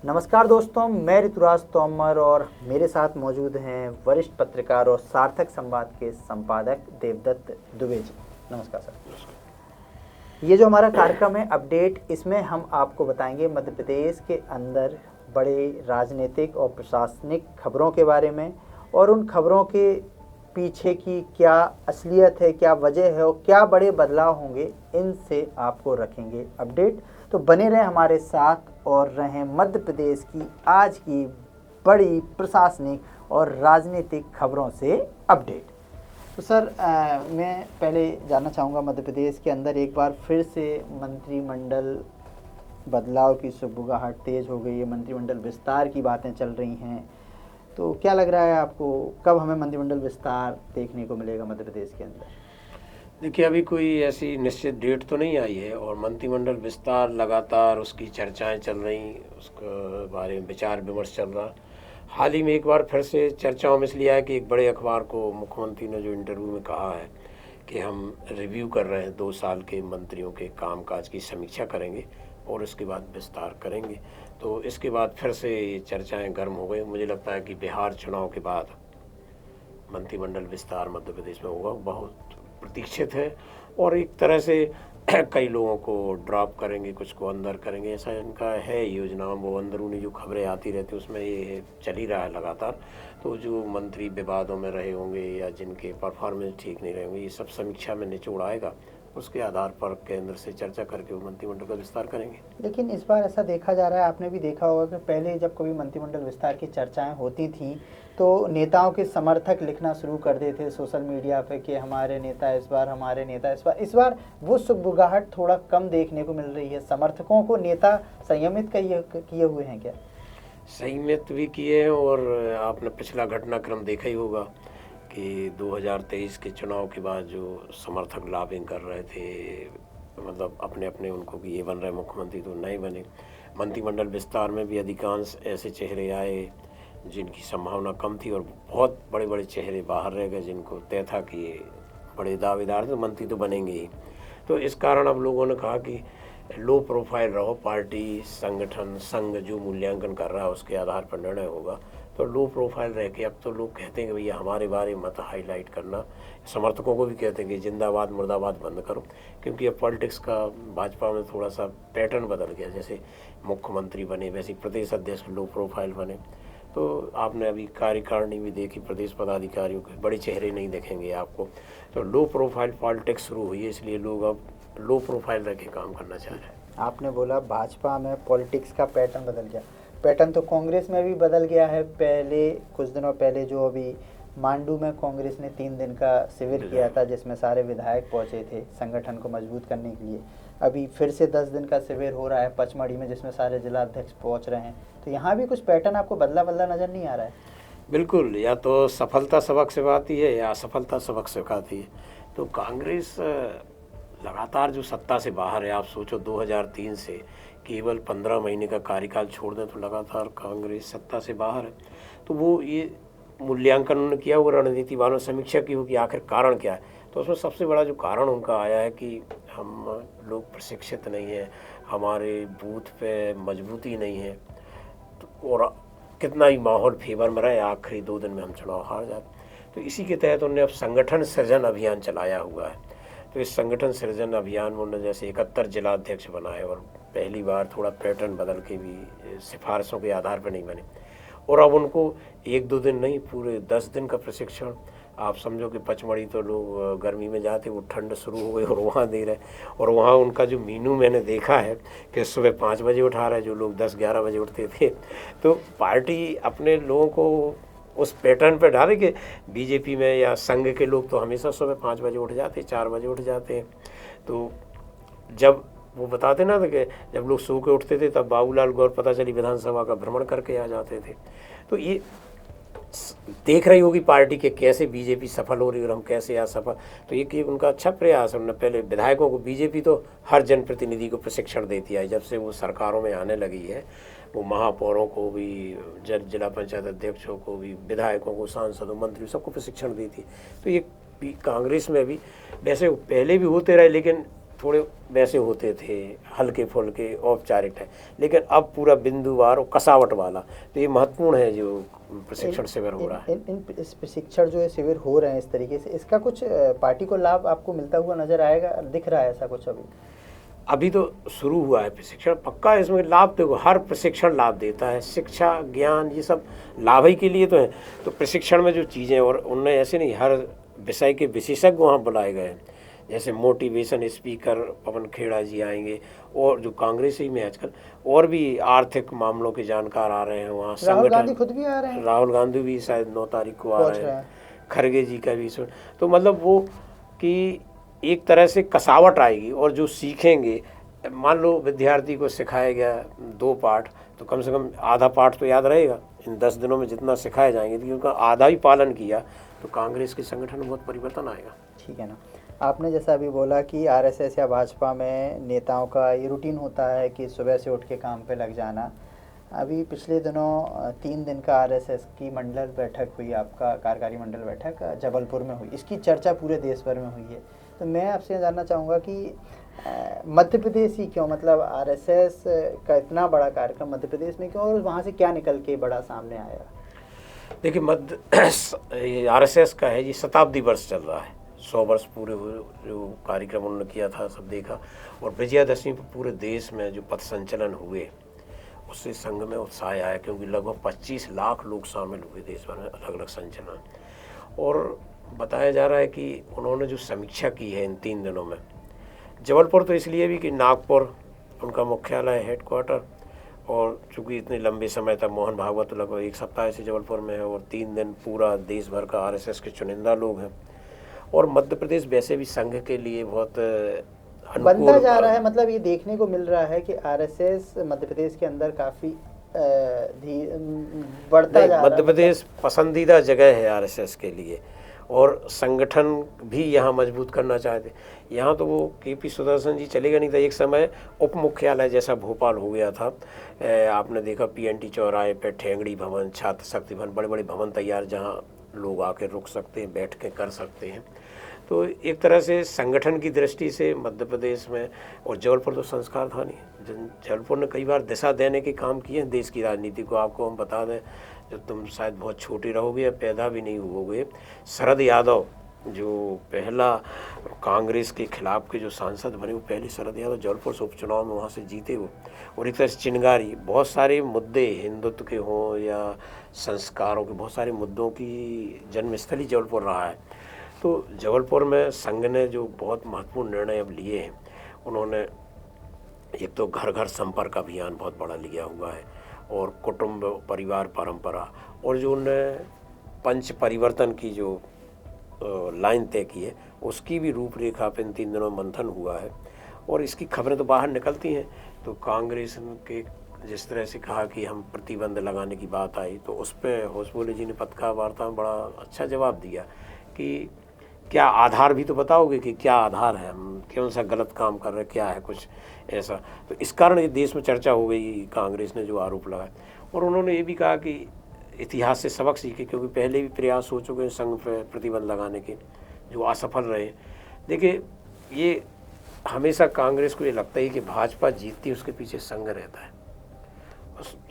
नमस्कार दोस्तों, मैं ऋतुराज तोमर और मेरे साथ मौजूद हैं वरिष्ठ पत्रकार और सार्थक संवाद के संपादक देवदत्त दुबे जी। नमस्कार सर। ये जो हमारा कार्यक्रम है अपडेट, इसमें हम आपको बताएंगे मध्य प्रदेश के अंदर बड़े राजनीतिक और प्रशासनिक खबरों के बारे में और उन खबरों के पीछे की क्या असलियत है, क्या वजह है और क्या बड़े बदलाव होंगे, इनसे आपको रखेंगे अपडेट। तो बने रहें हमारे साथ और रहें मध्य प्रदेश की आज की बड़ी प्रशासनिक और राजनीतिक खबरों से अपडेट। तो सर मैं पहले जानना चाहूँगा, मध्य प्रदेश के अंदर एक बार फिर से मंत्रिमंडल बदलाव की सुगबुगाहट तेज़ हो गई है, मंत्रिमंडल विस्तार की बातें चल रही हैं। तो क्या लग रहा है आपको, कब हमें मंत्रिमंडल विस्तार देखने को मिलेगा मध्य प्रदेश के अंदर? देखिए, अभी कोई ऐसी निश्चित डेट तो नहीं आई है और मंत्रिमंडल विस्तार लगातार उसकी चर्चाएं चल रही, उसके बारे में विचार विमर्श चल रहा। हाल ही में एक बार फिर से चर्चाओं में इसलिए आया कि एक बड़े अखबार को मुख्यमंत्री ने जो इंटरव्यू में कहा है कि हम रिव्यू कर रहे हैं, 2 साल के मंत्रियों के कामकाज की समीक्षा करेंगे और उसके बाद विस्तार करेंगे। तो इसके बाद फिर से ये चर्चाएँ गर्म हो गई। मुझे लगता है कि बिहार चुनाव के बाद मंत्रिमंडल विस्तार मध्य प्रदेश में होगा, बहुत प्रतीक्षित है। और एक तरह से कई लोगों को ड्रॉप करेंगे, कुछ को अंदर करेंगे, ऐसा इनका है योजना। वो अंदरूनी जो खबरें आती रहती उसमें ये चल ही रहा है लगातार। तो जो मंत्री विवादों में रहे होंगे या जिनके परफॉर्मेंस ठीक नहीं रहे होंगे, ये सब समीक्षा में निचोड़ आएगा। उसके आधार पर केंद्र से चर्चा करके वो मंत्रिमंडल का विस्तार करेंगे। लेकिन इस बार ऐसा देखा जा रहा है, आपने भी देखा होगा कि पहले जब कभी मंत्रिमंडल विस्तार की चर्चाएं होती थीं तो नेताओं के समर्थक लिखना शुरू कर देते सोशल मीडिया पे कि हमारे नेता इस बार, हमारे नेता इस बार वो सुगबुगाहट थोड़ा कम देखने को मिल रही है। समर्थकों को नेता संयमित किए हुए हैं क्या? संयमित भी किए हैं और आपने पिछला घटनाक्रम देखा ही होगा कि 2023 के चुनाव के बाद जो समर्थक लॉबिंग कर रहे थे, मतलब अपने अपने उनको कि ये बन रहे मुख्यमंत्री, तो नहीं बने। मंत्रिमंडल विस्तार में भी अधिकांश ऐसे चेहरे आए जिनकी संभावना कम थी और बहुत बड़े बड़े चेहरे बाहर रह गए जिनको तय था कि ये बड़े दावेदार थे, मंत्री तो बनेंगे ही। तो इस कारण अब लोगों ने कहा कि लो प्रोफाइल रहो, पार्टी संगठन संघ जो मूल्यांकन कर रहा है उसके आधार पर निर्णय होगा। तो लो प्रोफाइल रह के अब तो लोग कहते हैं कि भैया हमारे बारे में मत हाईलाइट करना। समर्थकों को भी कहते हैं कि जिंदाबाद मुर्दाबाद बंद करो, क्योंकि अब पॉलिटिक्स का भाजपा में थोड़ा सा पैटर्न बदल गया। जैसे मुख्यमंत्री बने वैसे प्रदेश अध्यक्ष लो प्रोफाइल बने। तो आपने अभी कार्यकारिणी भी देखी, प्रदेश पदाधिकारियों के बड़े चेहरे नहीं देखेंगे आपको। तो लो प्रोफाइल पॉलिटिक्स शुरू हुई है, इसलिए लोग अब लो प्रोफाइल रह के काम करना चाह रहे हैं। आपने बोला भाजपा में पॉलिटिक्स का पैटर्न बदल गया, पैटर्न तो कांग्रेस में भी बदल गया है। पहले कुछ दिनों पहले जो अभी मांडू में कांग्रेस ने 3 दिन का शिविर किया था जिसमें सारे विधायक पहुंचे थे संगठन को मजबूत करने के लिए। अभी फिर से 10 दिन का शिविर हो रहा है पचमढ़ी में जिसमें सारे जिला अध्यक्ष पहुंच रहे हैं। तो यहाँ भी कुछ पैटर्न आपको बदला नज़र नहीं आ रहा है? बिल्कुल, या तो सफलता सबक सिखाती है या असफलता सबक सिखाती है। तो कांग्रेस लगातार जो सत्ता से बाहर है, आप सोचो 2003 से केवल 15 महीने का कार्यकाल छोड़ दें तो लगातार कांग्रेस सत्ता से बाहर है। तो वो ये मूल्यांकन उन्होंने किया होगा, रणनीति वालों ने समीक्षा की होगी आखिर कारण क्या है। तो उसमें सबसे बड़ा जो कारण उनका आया है कि हम लोग प्रशिक्षित नहीं हैं, हमारे बूथ पे मजबूती नहीं है, और कितना ही माहौल फेवर में रहे, आखिरी 2 दिन में हम चुनाव हार जाते। तो इसी के तहत उन्होंने अब संगठन सृजन अभियान चलाया हुआ है। तो इस संगठन सृजन अभियान में उन्होंने जैसे 71 जिला अध्यक्ष बनाए और पहली बार थोड़ा पैटर्न बदल के भी सिफारिशों के आधार पर नहीं बने। और अब उनको 1-2 दिन नहीं, पूरे 10 दिन का प्रशिक्षण। आप समझो कि पचमढ़ी तो लोग गर्मी में जाते, वो ठंड शुरू हो गई और वहाँ दे रहे। और वहाँ उनका जो मीनू मैंने देखा है कि सुबह 5 बजे उठा रहा है जो लोग 10-11 बजे उठते थे। तो पार्टी अपने लोगों को उस पैटर्न पर डाले कि बीजेपी में या संघ के लोग तो हमेशा सुबह 5 बजे उठ जाते, 4 बजे उठ जाते हैं। तो जब वो बताते ना कि जब लोग सो के उठते थे तब बाबूलाल गौर पता चली विधानसभा का भ्रमण करके आ जाते थे। तो ये देख रही होगी पार्टी के कैसे बीजेपी सफल हो रही है और हम कैसे असफल। तो ये उनका अच्छा प्रयास है। उन्होंने पहले विधायकों को, बीजेपी तो हर जनप्रतिनिधि को प्रशिक्षण देती है, जब से वो सरकारों में आने लगी है वो महापौरों को भी, जिला पंचायत अध्यक्षों को भी, विधायकों को, सांसदों, मंत्री, सबको प्रशिक्षण दी थी। तो ये कांग्रेस में भी वैसे पहले भी होते रहे, लेकिन थोड़े वैसे होते थे, हल्के फुल्के औपचारिक है, लेकिन अब पूरा बिंदुवार और कसावट वाला। तो ये महत्वपूर्ण है जो प्रशिक्षण शिविर हो रहा है। इस प्रशिक्षण जो है शिविर हो रहे हैं इस तरीके से, इसका कुछ पार्टी को लाभ आपको मिलता हुआ नजर आएगा, दिख रहा है ऐसा कुछ अभी? अभी तो शुरू हुआ है प्रशिक्षण, पक्का इसमें लाभ देखो, हर प्रशिक्षण लाभ देता है, शिक्षा ज्ञान ये सब लाभ ही के लिए तो है। तो प्रशिक्षण में जो चीज़ें, और उनने ऐसे नहीं, हर विषय के विशेषज्ञ वहाँ बुलाए गए हैं। जैसे मोटिवेशन स्पीकर पवन खेड़ा जी आएंगे, और जो कांग्रेस ही में आजकल और भी आर्थिक मामलों के जानकार आ रहे हैं वहाँ। राहुल गांधी खुद भी आ रहे हैं, राहुल गांधी भी शायद 9 तारीख को आ रहे हैं, खरगे जी का भी। तो मतलब वो कि एक तरह से कसावट आएगी, और जो सीखेंगे, मान लो विद्यार्थी को सिखाया गया 2 पाठ, तो कम से कम आधा पाठ तो याद रहेगा इन 10 दिनों में जितना सिखाए जाएंगे। क्योंकि उनका आधा ही पालन किया तो कांग्रेस के संगठन में बहुत परिवर्तन आएगा। ठीक है ना। आपने जैसा अभी बोला कि आरएसएस या भाजपा में नेताओं का ये रूटीन होता है कि सुबह से उठ के काम पे लग जाना। अभी पिछले दिनों 3 दिन का आरएसएस की मंडल बैठक हुई, आपका कार्यकारी मंडल बैठक जबलपुर में हुई, इसकी चर्चा पूरे देश भर में हुई है। तो मैं आपसे जानना चाहूँगा कि मध्य प्रदेश ही क्यों, मतलब आरएसएस का इतना बड़ा कार्यक्रम मध्य प्रदेश में क्यों, और वहाँ से क्या निकल के बड़ा सामने आया? देखिए, मध्य आरएसएस का है, ये शताब्दी वर्ष चल रहा है, 100 वर्ष पूरे हुए जो कार्यक्रम उन्होंने किया था सब देखा। और विजयादशमी पर पूरे देश में जो पथ संचलन हुए उससे संघ में उत्साह आया, क्योंकि लगभग 25 लाख लोग शामिल हुए देश भर में, अलग अलग संचलन। और बताया जा रहा है कि उन्होंने जो समीक्षा की है इन 3 दिनों में, जबलपुर तो इसलिए भी कि नागपुर उनका मुख्यालय है, हेडक्वार्टर, और चूँकि इतने लंबे समय तक मोहन भागवत तो लगभग 1 सप्ताह से जबलपुर में है, और 3 दिन पूरा देश भर का आरएसएस के चुनिंदा लोग हैं। और मध्य प्रदेश वैसे भी संघ के लिए बहुत बनता जा रहा है, मतलब ये देखने को मिल रहा है कि आरएसएस मध्य प्रदेश के अंदर काफ़ी बढ़ता जा रहा है। मध्य प्रदेश पसंदीदा जगह है आरएसएस के लिए, और संगठन भी यहाँ मजबूत करना चाहते। यहाँ तो वो केपी सुदर्शन जी चलेगा नहीं था, एक समय उप मुख्यालय जैसा भोपाल हो गया था। आपने देखा पीएनटी चौराहे पे ठेंगड़ी भवन, छात्र शक्ति भवन, बड़े बड़े भवन तैयार जहाँ लोग आके रुक सकते हैं, बैठ के कर सकते हैं। तो एक तरह से संगठन की दृष्टि से मध्य प्रदेश में, और जबलपुर तो संस्कार था नहीं, जबलपुर ने कई बार दिशा देने के काम किए हैं देश की राजनीति को। आपको हम बता दें, जब तुम शायद बहुत छोटे रहोगे या पैदा भी नहीं हुओगे, शरद यादव जो पहला कांग्रेस के खिलाफ के जो सांसद बने, वो पहले शरद यादव जबलपुर से उपचुनाव में वहाँ से जीते वो। और एक तरह से चिंगारी, बहुत सारे मुद्दे हिंदुत्व के हों या संस्कारों के, बहुत सारे मुद्दों की जन्मस्थली जबलपुर रहा है। तो जबलपुर में संघ ने जो बहुत महत्वपूर्ण निर्णय अब लिए हैं, उन्होंने एक तो घर घर संपर्क अभियान बहुत बड़ा लिया हुआ है, और कुटुंब परिवार परंपरा, और जो उन्होंने पंच परिवर्तन की जो लाइन तय की है उसकी भी रूपरेखा पे इन 3 दिनों में मंथन हुआ है। और इसकी खबरें तो बाहर निकलती हैं। तो कांग्रेस के जिस तरह से कहा कि हम प्रतिबंध लगाने की बात आई, तो उस पर होसबोले जी ने पत्रकार वार्ता में बड़ा अच्छा जवाब दिया कि क्या आधार भी तो बताओगे कि क्या आधार है, हम कौन सा गलत काम कर रहे हैं, क्या है कुछ ऐसा। तो इस कारण ये देश में चर्चा हो गई कांग्रेस ने जो आरोप लगाया। और उन्होंने ये भी कहा कि इतिहास से सबक सीखे, क्योंकि पहले भी प्रयास हो चुके हैं संघ पर प्रतिबंध लगाने के जो असफल रहे। देखिए, ये हमेशा कांग्रेस को ये लगता है कि भाजपा जीतती है उसके पीछे संघ रहता है,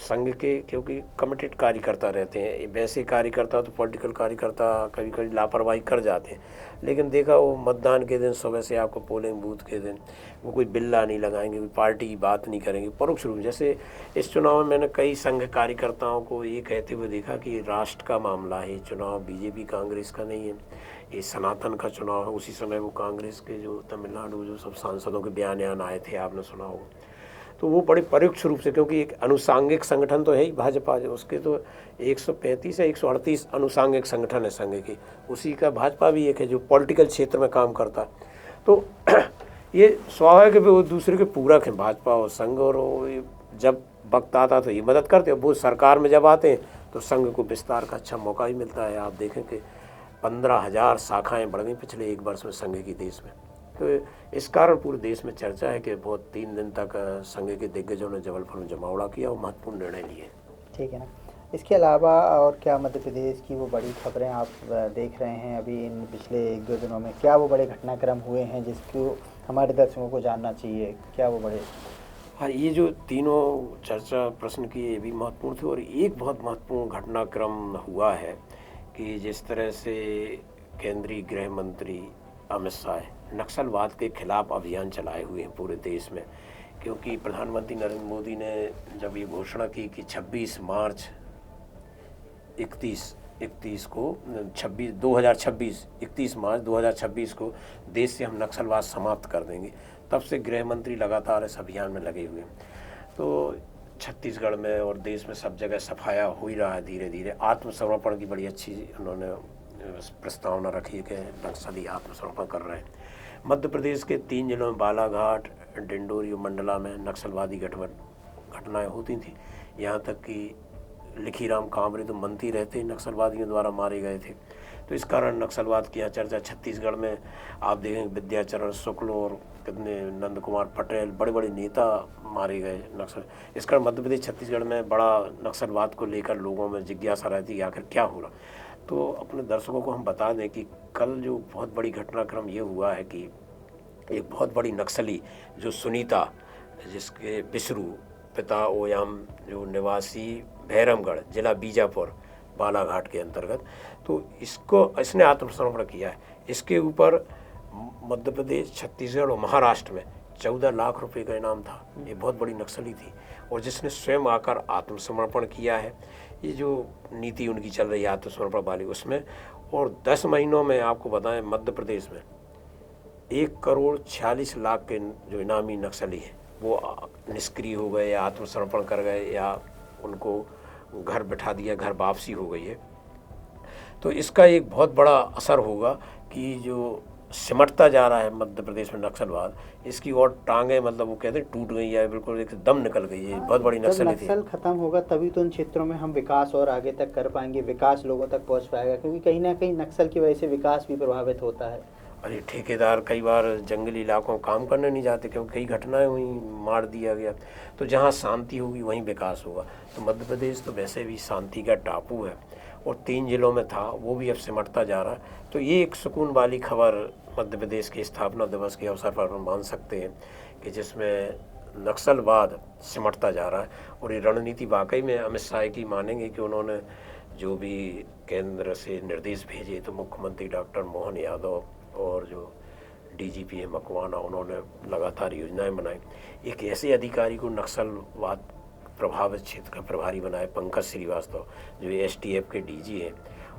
संघ के, क्योंकि कमिटेड कार्यकर्ता रहते हैं। वैसे कार्यकर्ता तो पॉलिटिकल कार्यकर्ता कभी कभी लापरवाही कर जाते हैं, लेकिन देखा वो मतदान के दिन सुबह से आपको पोलिंग बूथ के दिन वो कोई बिल्ला नहीं लगाएंगे, कोई पार्टी की बात नहीं करेंगे परोक्ष रूप। जैसे इस चुनाव में मैंने कई संघ कार्यकर्ताओं को ये कहते हुए देखा कि राष्ट्र का मामला है, चुनाव बीजेपी कांग्रेस का नहीं है, ये सनातन का चुनाव है। उसी समय वो कांग्रेस के जो तमिलनाडु जो सब सांसदों के बयान आए थे, आपने सुना हो, तो वो बड़े परोक्ष रूप से, क्योंकि एक अनुसांगिक संगठन तो है ही भाजपा, जो उसके तो 135 या 138 अनुसांगिक संगठन है संघ की, उसी का भाजपा भी एक है जो पॉलिटिकल क्षेत्र में काम करता है। तो ये स्वाभाविक है वो दूसरे के पूरक हैं भाजपा और संघ, और जब वक्त आता तो ये मदद करते हैं। वो सरकार में जब आते हैं तो संघ को विस्तार का अच्छा मौका ही मिलता है। आप देखें कि 15,000 शाखाएँ बढ़ गई पिछले 1 वर्ष में संघ की देश में। तो इस कारण पूरे देश में चर्चा है कि बहुत 3 दिन तक संघ के दिग्गजों ने जबलपुर में जमावड़ा किया और महत्वपूर्ण निर्णय लिए। ठीक है ना। इसके अलावा और क्या मध्य प्रदेश की वो बड़ी खबरें आप देख रहे हैं अभी इन पिछले 1-2 दिनों में, क्या वो बड़े घटनाक्रम हुए हैं जिसको हमारे दर्शकों को जानना चाहिए, क्या वो बड़े? हाँ, ये जो तीनों चर्चा प्रश्न की ये भी महत्वपूर्ण थे, और एक बहुत महत्वपूर्ण घटनाक्रम हुआ है कि जिस तरह से केंद्रीय गृह मंत्री अमित शाह नक्सलवाद के खिलाफ अभियान चलाए हुए हैं पूरे देश में, क्योंकि प्रधानमंत्री नरेंद्र मोदी ने जब ये घोषणा की कि 26 मार्च 31 मार्च 2026 को देश से हम नक्सलवाद समाप्त कर देंगे, तब से गृह मंत्री लगातार इस अभियान में लगे हुए हैं। तो छत्तीसगढ़ में और देश में सब जगह सफाया हो ही रहा है धीरे धीरे। आत्मसमर्पण की बड़ी अच्छी उन्होंने प्रस्तावना रखी है कि नक्सली आत्मसमर्पण कर रहे हैं। मध्य प्रदेश के 3 जिलों में बालाघाट, डिंडोरी और मंडला में नक्सलवादी घटनाएं होती थी। यहाँ तक कि लिखीराम कांवरे तो मंत्री रहते नक्सलवादियों द्वारा मारे गए थे। तो इस कारण नक्सलवाद की यहाँ चर्चा छत्तीसगढ़ में आप देखेंगे, विद्याचरण शुक्ल और कितने नंद कुमार पटेल बड़े बड़े नेता मारे गए नक्सल। इस कारण मध्य प्रदेश छत्तीसगढ़ में बड़ा नक्सलवाद को लेकर लोगों में जिज्ञासा रहती है आखिर क्या हो रहा। तो अपने दर्शकों को हम बता दें कि कल जो बहुत बड़ी घटनाक्रम ये हुआ है कि एक बहुत बड़ी नक्सली जो सुनीता, जिसके बिसरू पिता ओयाम, जो निवासी भैरमगढ़, जिला बीजापुर, बालाघाट के अंतर्गत, तो इसने आत्मसमर्पण किया है। इसके ऊपर मध्य प्रदेश, छत्तीसगढ़ और महाराष्ट्र में 14 लाख रुपए का इनाम था। ये बहुत बड़ी नक्सली थी और जिसने स्वयं आकर आत्मसमर्पण किया है। ये जो नीति उनकी चल रही है आत्मसमर्पण वाली, उसमें, और 10 महीनों में आपको बताएं मध्य प्रदेश में 1,46,00,000 के जो इनामी नक्सली हैं वो निष्क्रिय हो गए या आत्मसमर्पण कर गए या उनको घर बैठा दिया, घर वापसी हो गई है। तो इसका एक बहुत बड़ा असर होगा कि जो सिमटता जा रहा है मध्य प्रदेश में नक्सलवाद, इसकी और टांगे मतलब वो कहते हैं टूट गई है, बिल्कुल एक दम निकल गई है। बहुत बड़ी नक्सली थी। नक्सल खत्म होगा तभी तो उन क्षेत्रों में हम विकास और आगे तक कर पाएंगे, विकास लोगों तक पहुंच पाएगा, क्योंकि कहीं ना कहीं नक्सल की वजह से विकास भी प्रभावित होता है। अरे ठेकेदार कई बार जंगली इलाकों में काम करने नहीं जाते क्योंकि कई घटनाएं हुई, मार दिया गया। तो जहाँ शांति होगी वहीं विकास होगा। तो मध्य प्रदेश तो वैसे भी शांति का टापू है और 3 जिलों में था, वो भी अब सिमटता जा रहा है। तो ये एक सुकून वाली खबर मध्य प्रदेश के स्थापना दिवस के अवसर पर हम मान सकते हैं कि जिसमें नक्सलवाद सिमटता जा रहा है। और ये रणनीति वाकई में अमित शाह की मानेंगे कि उन्होंने जो भी केंद्र से निर्देश भेजे, तो मुख्यमंत्री डॉक्टर मोहन यादव और जो डीजीपी है मकवाना, उन्होंने लगातार योजनाएं बनाई। एक ऐसे अधिकारी को नक्सलवाद प्रभावित क्षेत्र का प्रभारी बनाए, पंकज श्रीवास्तव, जो एसटीएफ के डीजी हैं,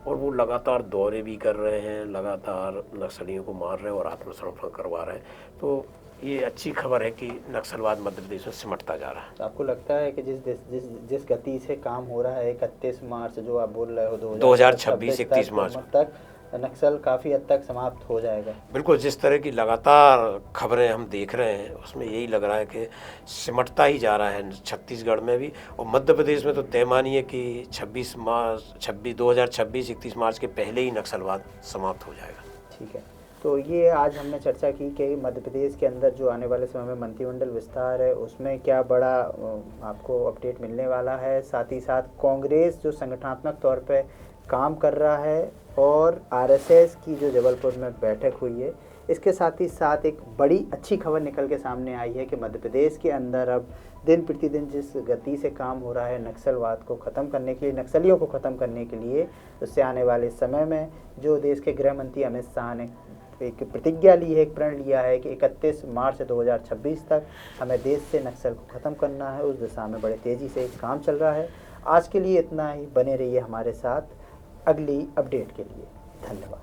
और वो लगातार दौरे भी कर रहे हैं, लगातार नक्सलियों को मार रहे हैं और आत्मसमर्पण करवा रहे हैं। तो ये अच्छी खबर है कि नक्सलवाद मध्य प्रदेश में सिमटता जा रहा है। तो आपको लगता है कि जिस गति से काम हो रहा है 31 मार्च जो आप बोल रहे हो 2026 31 मार्च तक नक्सल काफ़ी हद तक समाप्त हो जाएगा? बिल्कुल, जिस तरह की लगातार खबरें हम देख रहे हैं उसमें यही लग रहा है कि सिमटता ही जा रहा है छत्तीसगढ़ में भी। और मध्य प्रदेश में तो तय मानिए कि 2026 31 मार्च के पहले ही नक्सलवाद समाप्त हो जाएगा। ठीक है, तो ये आज हमने चर्चा की कि मध्य प्रदेश के अंदर जो आने वाले समय में मंत्रिमंडल विस्तार है उसमें क्या बड़ा आपको अपडेट मिलने वाला है। साथ ही साथ कांग्रेस जो संगठनात्मक तौर पे काम कर रहा है और आरएसएस की जो जबलपुर में बैठक हुई है, इसके साथ ही साथ एक बड़ी अच्छी खबर निकल के सामने आई है कि मध्य प्रदेश के अंदर अब दिन प्रतिदिन जिस गति से काम हो रहा है नक्सलवाद को ख़त्म करने के लिए, नक्सलियों को ख़त्म करने के लिए, उससे आने वाले समय में जो देश के गृह मंत्री अमित शाह ने एक प्रतिज्ञा ली है, एक प्रण लिया है कि 31 मार्च 2026 तक हमें देश से नक्सल को ख़त्म करना है, उस दिशा में बड़े तेज़ी से काम चल रहा है। आज के लिए इतना ही, बने रहिए हमारे साथ अगली अपडेट के लिए। धन्यवाद।